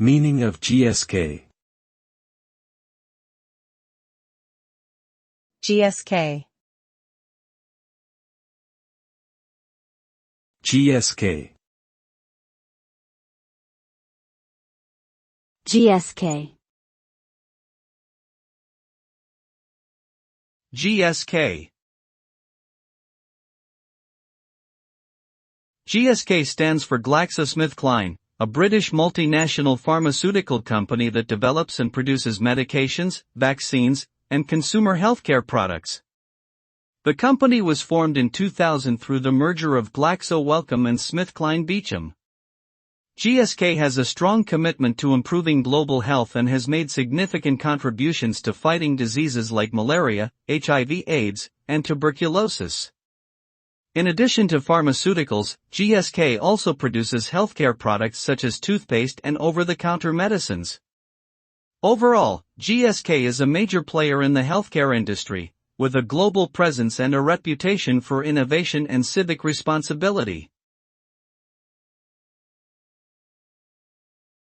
Meaning of GSK. GSK. GSK. GSK. GSK. GSK stands for GlaxoSmithKline, a British multinational pharmaceutical company that develops and produces medications, vaccines, and consumer healthcare products. The company was formed in 2000 through the merger of Glaxo Wellcome and SmithKline Beecham. GSK has a strong commitment to improving global health and has made significant contributions to fighting diseases like malaria, HIV/AIDS, and tuberculosis. In addition to pharmaceuticals, GSK also produces healthcare products such as toothpaste and over-the-counter medicines. Overall, GSK is a major player in the healthcare industry, with a global presence and a reputation for innovation and civic responsibility.